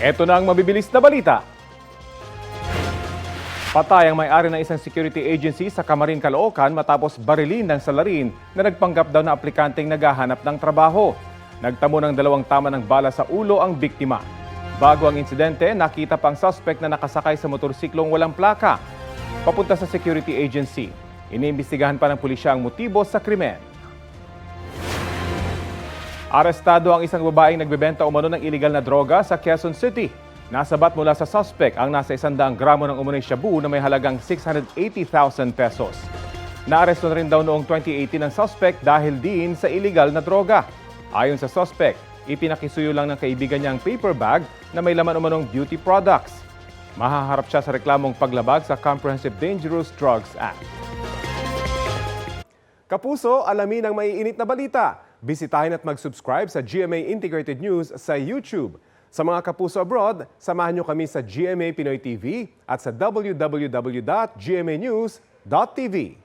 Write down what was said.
Ito na ang mabibilis na balita. Patay ang may-ari ng isang security agency sa Camarin, Caloocan matapos barilin ng salarin na nagpanggap daw na aplikanteng naghahanap ng trabaho. Nagtamo ng 2 tama ng bala sa ulo ang biktima. Bago ang insidente, nakita pang suspect na nakasakay sa motorsiklong walang plaka. Papunta sa security agency. Iniimbestigahan pa ng pulisya ang motibo sa krimen. Arestado ang isang babaeng nagbebenta umano ng iligal na droga sa Quezon City. Nasabat mula sa suspect ang nasa 100 gramo ng umano'y shabu na may halagang 680,000 pesos. Naaresto na rin daw noong 2018 ang suspect dahil din sa iligal na droga. Ayon sa suspect, ipinakisuyo lang ng kaibigan niya ang paper bag na may laman umanong beauty products. Mahaharap siya sa reklamong paglabag sa Comprehensive Dangerous Drugs Act. Kapuso, alamin ang maiinit na balita. Bisitahin at mag-subscribe sa GMA Integrated News sa YouTube. Sa mga kapuso abroad, samahan niyo kami sa GMA Pinoy TV at sa www.gmanews.tv.